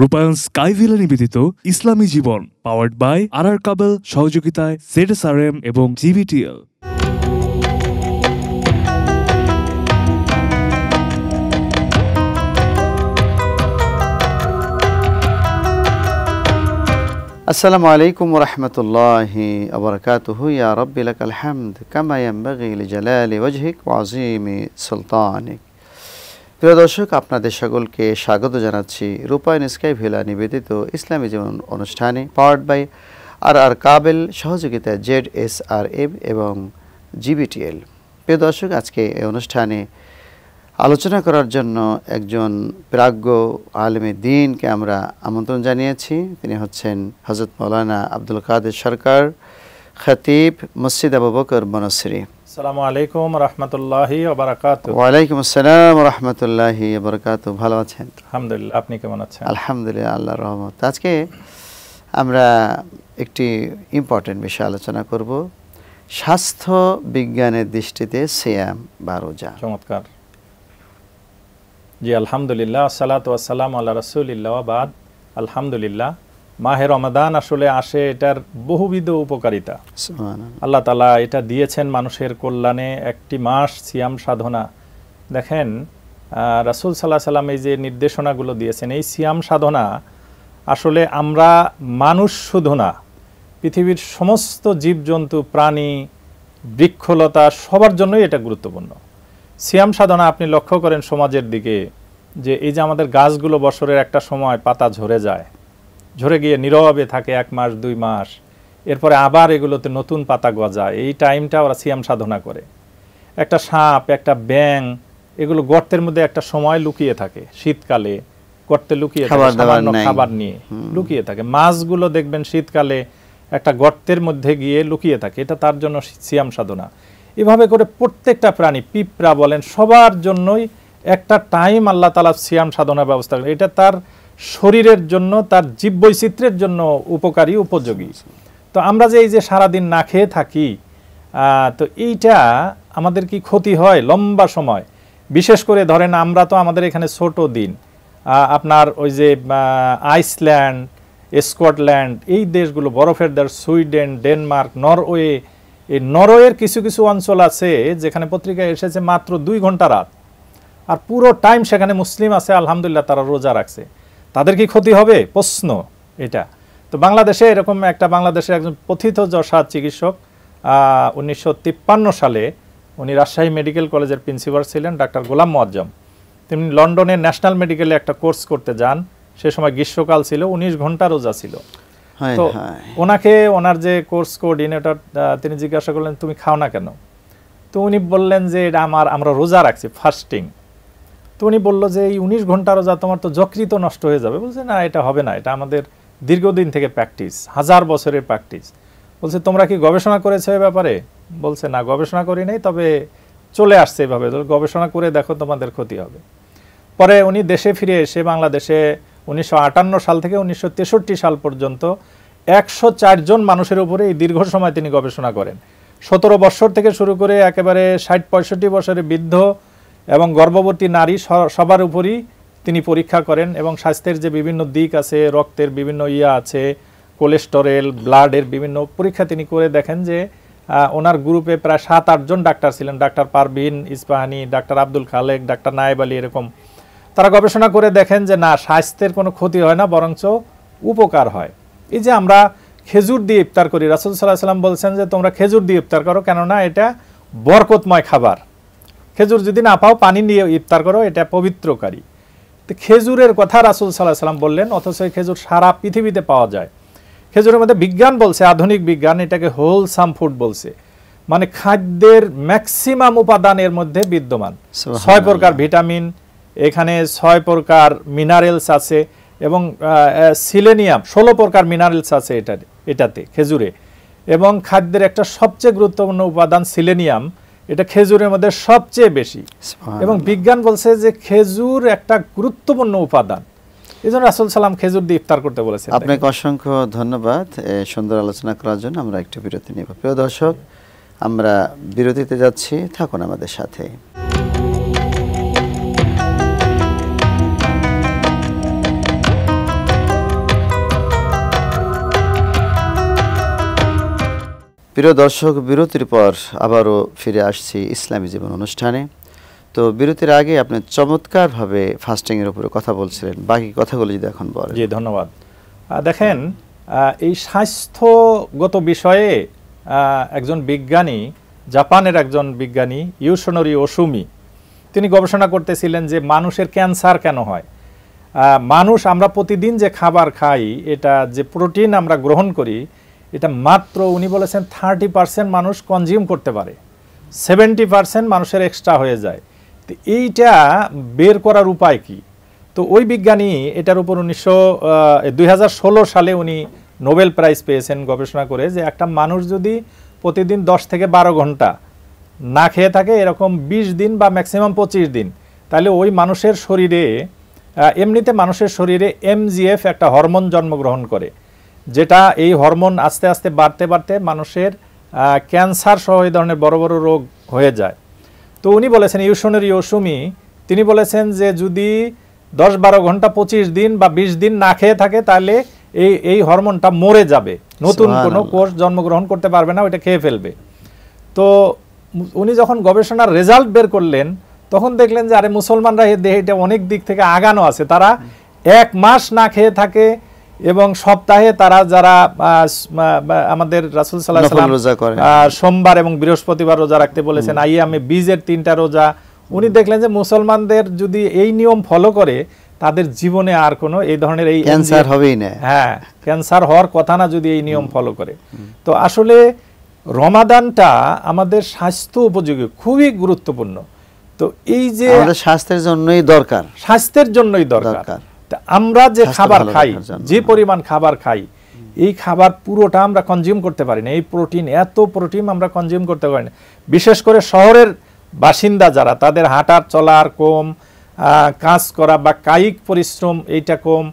রূপায়ণ স্কাইভিলা নিবেদিত ইসলামী জীবন, powered by আর কাবেল, সহযোগিতায় ZSRM এবং GVTL। আসসালামু আলাইকুম ওয়া রাহমাতুল্লাহি ওয়া বারাকাতুহু। ইয়া রাব্বি লাকাল হামদ কামা ইয়ানবাগি লিজালালি ওয়াজহিক ওয়া আযীমি সুলতানিক। প্রিয় দর্শক, আপনাদের সকলকে স্বাগত জানাচ্ছি রূপায়ণ স্কাইভিলা নিবেদিত ইসলামী জীবন অনুষ্ঠানে, পাওয়ার্ড বাই আর কাবেল, সহযোগিতায় ZSRM এবং GVTL। প্রিয় দর্শক, আজকে এই অনুষ্ঠানে আলোচনা করার জন্য একজন প্রাজ্ঞ আলেমে দ্বীনকে আমরা আমন্ত্রণ জানিয়েছি। তিনি হচ্ছেন হযরত মাওলানা আব্দুল কাদের সরকার, খতিব, মসজিদ আবু বকর বনশ্রী। আসসালামু আলাইকুম রাহমাতুল্লাহি ওয়া বারাকাতুহু। ওয়া আলাইকুম আসসালাম ওয়া রাহমাতুল্লাহি ওয়া বারাকাতুহু। ভালো আছেন? আলহামদুলিল্লাহ, আপনি কেমন আছেন? আলহামদুলিল্লাহ, আল্লাহর রহমত। আজকে আমরা একটি ইম্পর্টেন্ট বিষয় আলোচনা করব, স্বাস্থ্য বিজ্ঞানের দৃষ্টিতে সিয়াম বা রোজা। চমৎকার। জি আলহামদুলিল্লাহ, আসসালাতু ওয়াসসালামু আলা রাসূলিল্লাহ ওয়া বাদ। আলহামদুলিল্লাহ, মাহে রমাদান আসলে আসে, এটার বহুবিধ উপকারিতা আল্লাহ তাআলা এটা দিয়েছেন মানুষের কল্যাণে। একটি মাস সিয়াম সাধনা, দেখেন রাসূল সাল্লাল্লাহু আলাইহি ওয়াসাল্লাম এই যে নির্দেশনাগুলো দিয়েছেন, এই সিয়াম সাধনা আসলে আমরা মানুষ শুধু না, পৃথিবীর সমস্ত জীবজন্তু, প্রাণী, বৃক্ষলতা সবার জন্যই এটা গুরুত্বপূর্ণ। সিয়াম সাধনা আপনি লক্ষ্য করেন সমাজের দিকে, যে এই যে আমাদের গাছগুলো বছরের একটা সময় পাতা ঝরে যায়, ঝরে গিয়ে নীরবে থাকে 1 মাস 2 মাস, এরপরে আবার এগুলোতে নতুন পাতা গজায়, এই টাইমটা ওরা সিয়াম সাধনা করে। একটা সাপ, একটা ব্যাঙ, এগুলো গর্তের মধ্যে একটা সময় লুকিয়ে থাকে, শীতকালে গর্তে লুকিয়ে থাকে, সামান্য খাবার নিয়ে লুকিয়ে থাকে। মাছগুলো দেখবেন শীতকালে একটা গর্তের মধ্যে গিয়ে লুকিয়ে থাকে, এটা তার জন্য সিয়াম সাধনা। এভাবে করে প্রত্যেকটা প্রাণী, পিঁপড়া বলেন, সবার জন্যই একটা টাইম আল্লাহ তাআলা সিয়াম সাধনার ব্যবস্থা করে। এটা তার শরীরের জন্য, তার জীববৈচিত্র্যের জন্য উপকারী, উপযোগী। তো আমরা যে এই যে সারাদিন না খেয়ে থাকি, তো এইটা আমাদের কি ক্ষতি হয় লম্বা সময়? বিশেষ করে ধরেন আমরা তো আমাদের এখানে ছোট দিন, আপনার ওই যে আইসল্যান্ড, স্কটল্যান্ড, এই দেশগুলো বরফের দেশ, সুইডেন, ডেনমার্ক, নরওয়ে, এই নরওয়ের কিছু কিছু অঞ্চল আছে যেখানে পত্রিকায় এসেছে মাত্র 2 ঘন্টা রাত, আর পুরো টাইম সেখানে মুসলিম আছে, আলহামদুলিল্লাহ তারা রোজা রাখছে। তাদের কি ক্ষতি হবে? প্রশ্ন এটা। তো বাংলাদেশে এরকম একটা, বাংলাদেশের একজন পথিতযশা চিকিৎসক 1953 সালে উনি রাজশাহী মেডিকেল কলেজের প্রিন্সিপাল ছিলেন, ডাক্তার গোলাম মোয়াজ্জম। তিনি লন্ডনে ন্যাশনাল মেডিকেলে একটা কোর্স করতে যান, সে সময় গ্রীষ্মকাল ছিল, 19 ঘন্টা রোজা ছিল। তো ওনাকে, ওনার যে কোর্স কোঅর্ডিনেটর, তিনি জিজ্ঞাসা করলেন তুমি খাও না কেন? তো উনি বললেন যে এটা আমরা রোজা রাখছি, ফাস্টিং। তো উনি বললো যে এই 19 ঘন্টা রোজা তোমার তো যকৃত নষ্ট হয়ে যাবে। বলছে না, এটা হবে না, এটা আমাদের দীর্ঘদিন থেকে প্র্যাকটিস, 1000 বছরের প্র্যাকটিস। বলছে তোমরা কি গবেষণা করেছো এ ব্যাপারে? বলছে না, গবেষণা করি নাই, তবে চলে আসছে এভাবে, গবেষণা করে দেখো, তোমাদের ক্ষতি হবে। পরে উনি দেশে ফিরে এসে বাংলাদেশে 1958 সাল থেকে 1963 সাল পর্যন্ত 104 জন মানুষের উপরে এই দীর্ঘ সময় তিনি গবেষণা করেন। 17 বছর থেকে শুরু করে একেবারে 60-65 বছরের বৃদ্ধ এবং গর্ভবতী নারী সবার উপরই তিনি পরীক্ষা করেন, এবং স্বাস্থ্যের যে বিভিন্ন দিক আছে, রক্তের বিভিন্ন আছে, কোলেস্টেরল, ব্লাডের বিভিন্ন পরীক্ষা তিনি করে দেখেন যে ওনার গ্রুপে প্রায় 7-8 জন ডাক্তার ছিলেন, doctor Parvin Ispahani, doctor Abdul Khalek, doctor Nayeb Ali, এরকম। তারা গবেষণা করে দেখেন যে না, স্বাস্থ্যের কোনো ক্ষতি হয় না, বরঞ্চ উপকার হয়। এই যে আমরা খেজুর দিয়ে ইফতার করি, রাসূল সাল্লাল্লাহু আলাইহি ওয়াসাল্লাম বলছেন যে তোমরা খেজুর দিয়ে ইফতার করো, কেননা এটা বরকতময় খাবার। খেজুর যদি না পাও, পানি নিয়ে ইফতার করো, এটা পবিত্রকারী। তো খেজুরের কথা রাসূল সাল্লাল্লাহু আলাইহি ওয়াসাল্লাম বললেন, অথচ এই খেজুর সারা পৃথিবীতে পাওয়া যায়। খেজুরের মধ্যে বিজ্ঞান বলছে, আধুনিক বিজ্ঞান এটাকে হোলসাম ফুড বলছে, মানে খাদ্যের ম্যাক্সিমাম উপাদান এর মধ্যে বিদ্যমান। 6 প্রকার ভিটামিন, এখানে 6 প্রকার মিনারেলস আছে, এবং সিলেনিয়াম 16 প্রকার মিনারেলস আছে এটাতে, খেজুরে। এবং খাদ্যের একটা সবচেয়ে গুরুত্বপূর্ণ উপাদান সিলেনিয়াম, এটা খেজুরের মধ্যে সবচেয়ে বেশি। এবং বিজ্ঞান বলছে যে খেজুর একটা গুরুত্বপূর্ণ উপাদান, এই জন্য রাসূল সাল্লাম খেজুর দিয়ে ইফতার করতে বলেছেন। আপনাকে অসংখ্য ধন্যবাদ সুন্দর আলোচনা করার জন্য। আমরা একটু বিরতি নেব। প্রিয় দর্শক, আমরা বিরতিতে যাচ্ছি, থাকুন আমাদের সাথে। প্রিয় দর্শক, বিরতির পর আবারও ফিরে আসছি ইসলামী জীবন অনুষ্ঠানে। তো বিরতির আগে আপনি চমৎকারভাবে ফাস্টিংয়ের উপরে কথা বলছিলেন, বাকি কথাগুলো যদি এখন বলেন। জি, ধন্যবাদ। দেখেন, এই স্বাস্থ্যগত বিষয়ে একজন বিজ্ঞানী, জাপানের একজন বিজ্ঞানী ইউশোনোরি ওসুমি, তিনি গবেষণা করতেছিলেন যে মানুষের ক্যান্সার কেন হয়। মানুষ আমরা প্রতিদিন যে খাবার খাই, এটা যে প্রোটিন আমরা গ্রহণ করি, এটা মাত্র উনি বলেছেন 30% মানুষ কনজিউম করতে পারে, 70% মানুষের এক্সট্রা হয়ে যায়। তো এইটা বের করার উপায় কি? তো ওই বিজ্ঞানী এটার উপর 2016 সালে উনি নোবেল প্রাইজ পেয়েছেন গবেষণা করে, যে একটা মানুষ যদি প্রতিদিন 10 থেকে 12 ঘন্টা না খেয়ে থাকে এরকম 20 দিন বা ম্যাক্সিমাম 25 দিন, তাহলে ওই মানুষের শরীরে এমনিতে মানুষের শরীরে MGF একটা হরমোন জন্মগ্রহণ করে, যেটা এই হরমোন আস্তে আস্তে বাড়তে বাড়তে মানুষের ক্যান্সার সহ এই ধরনের বড় বড় রোগ হয়ে যায়। তো উনি বলেছেন, ইউশোনোরি ওসুমি, তিনি বলেছেন যে যদি 10-12 ঘন্টা 25 দিন বা 20 দিন না খেয়ে থাকে তাহলে এই হরমোনটা মরে যাবে, নতুন কোনো কোষ জন্মগ্রহণ করতে পারবে না, ওইটা খেয়ে ফেলবে। তো উনি যখন গবেষণার রেজাল্ট বের করলেন তখন দেখলেন যে আরে মুসলমানরা এটা অনেক দিক থেকে আগানো আছে, তারা 1 মাস না খেয়ে থাকে এবং সপ্তাহে তারা যারা আমাদের রাসূল সাল্লাল্লাহু আলাইহি ওয়াসাল্লাম সোমবার এবং বৃহস্পতিবার রোজা রাখতে বলেছেন, আইয়ামে বীজের 3টা রোজা, উনি দেখলেন যে মুসলমানদের যদি এই নিয়ম ফলো করে তাদের জীবনে আর কোনো এই ধরনের এই ক্যান্সার হবেই না। হ্যাঁ, ক্যান্সার হওয়ার কথা না যদি এই নিয়ম ফলো করে। তো আসলে রমাদানটা আমাদের স্বাস্থ্য উপযোগী, খুবই গুরুত্বপূর্ণ। তো এই যে আমাদের স্বাস্থ্যের জন্যই দরকার, স্বাস্থ্যের জন্যই দরকার। আমরা যে খাবার খাই, যে পরিমাণ খাবার খাই, এই খাবার পুরোটা আমরা কনজিউম করতে পারি না। এই প্রোটিন, এত প্রোটিন আমরা কনজিউম করতে পারি না। বিশেষ করে শহরের বাসিন্দা যারা, তাদের হাঁটার চলার কম, কাজ করা বা কায়িক পরিশ্রম এইটা কম,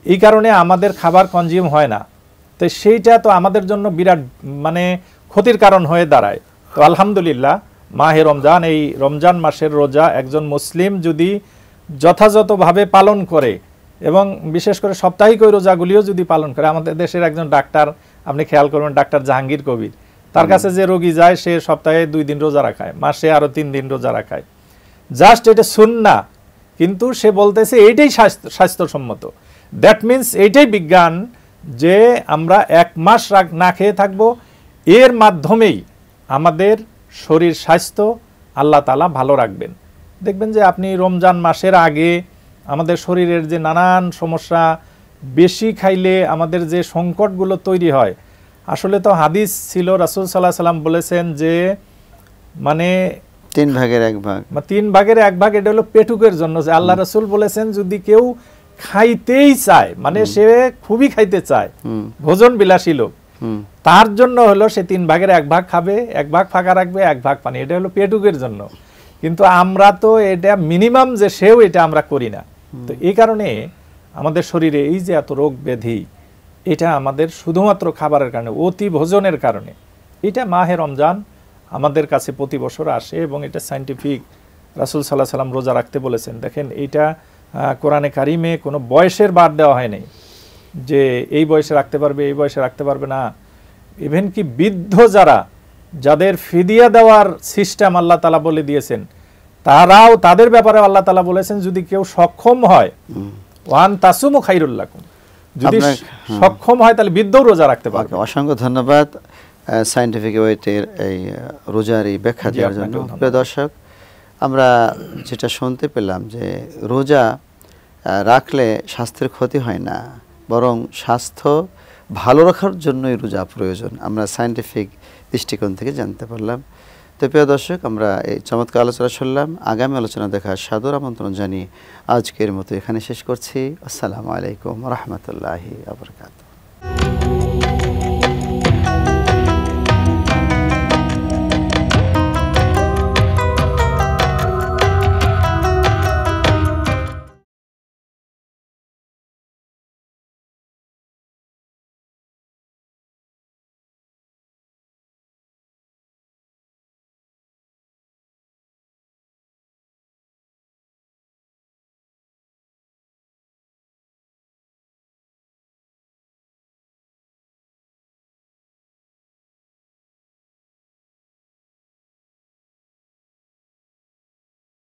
এই কারণে আমাদের খাবার কনজিউম হয় না। তো সেইটা তো আমাদের জন্য বিরাট মানে ক্ষতির কারণ হয়ে দাঁড়ায়। তো আলহামদুলিল্লাহ, মাহে রমজান, এই রমজান মাসের রোজা একজন মুসলিম যদি যথাযথভাবে পালন করে এবং বিশেষ করে সাপ্তাহিক ওই রোজাগুলিও যদি পালন করে, আমাদের দেশের একজন ডাক্তার, আপনি খেয়াল করবেন, ডাক্তার জাহাঙ্গীর কবির, তার কাছে যে রোগী যায় সে সপ্তাহে 2 দিন রোজা রাখায়, মাসে আরো 3 দিন রোজা রাখায়। জাস্ট এটা সুন্নাহ, কিন্তু সে বলতেছে এইটাই স্বাস্থ্যসম্মত। দ্যাট মিনস এইটাই বিজ্ঞান যে আমরা 1 মাস না খেয়ে থাকবো, এর মাধ্যমেই আমাদের শরীর স্বাস্থ্য আল্লাহ তাআলা ভালো রাখবেন। দেখবেন যে আপনি রমজান মাসের আগে আমাদের শরীরের যে নানান সমস্যা, বেশি খাইলে আমাদের যে সংকটগুলো তৈরি হয়, আসলে তো হাদিস ছিল, রাসূল সাল্লাল্লাহু আলাইহি ওয়াসাল্লাম বলেছেন যে মানে 3 ভাগের 1 ভাগ, 3 ভাগের 1 ভাগ এটা হলো পেটুকের জন্য। যে আল্লাহ রাসূল বলেছেন যদি কেউ খাইতেই চায়, মানে সে খুবই খাইতে চায়, ভোজন বিলাসী লোক, তার জন্য হলো সে 3 ভাগের 1 ভাগ খাবে, 1 ভাগ ফাঁকা রাখবে, 1 ভাগ পানি, এটা হলো পেটুকের জন্য। কিন্তু আমরা তো এটা মিনিমাম যে সেও এটা আমরা করি না। তো এই কারণে আমাদের শরীরে এই যে এত রোগ ব্যাধি, এটা আমাদের শুধুমাত্র খাবারের কারণে, অতি ভোজনের কারণে। এটা মাহে রমজান আমাদের কাছে প্রতি বছর আসে এবং এটা সায়েন্টিফিক, রাসূল সাল্লাল্লাহু আলাইহি ওয়াসাল্লাম রোজা রাখতে বলেছেন। দেখেন, এইটা কোরআনে কারিমে কোনো বয়সের বাদ দেওয়া হয় নাই যে এই বয়সে রাখতে পারবে, এই বয়সে রাখতে পারবে না। ইভেন কি বৃদ্ধ যারা, যাদের ফিদিয়া দেওয়ার সিস্টেম আল্লাহ তাআলা বলে দিয়েছেন, তারাও, তাদের ব্যাপারে আল্লাহ তাআলা বলেছেন যদি কেউ সক্ষম হয়, ওয়ান তাসুমু খাইরুল লাকুম, যদি সক্ষম হয় তাহলে বৃদ্ধও রোজা রাখতে পারবে। অসংখ্য ধন্যবাদ সায়েন্টিফিক ওয়েটের এই রোজার এই ব্যাখ্যা দেওয়ার জন্য। প্রিয় দর্শক, আমরা যেটা শুনতে পেলাম যে রোজা রাখলে স্বাস্থ্যের ক্ষতি হয় না, বরং স্বাস্থ্য ভালো রাখার জন্যই রোজা প্রয়োজন, আমরা সায়েন্টিফিক দৃষ্টিকোণ থেকে জানতে পারলাম। তো প্রিয় দর্শক, আমরা এই চমৎকার আলোচনা শুনলাম। আগামী আলোচনা দেখার সাদর আমন্ত্রণ জানিয়ে আজকের মতো এখানে শেষ করছি। আসসালামু আলাইকুম ওয়া রাহমাতুল্লাহি ওয়া বারাকাতুহু।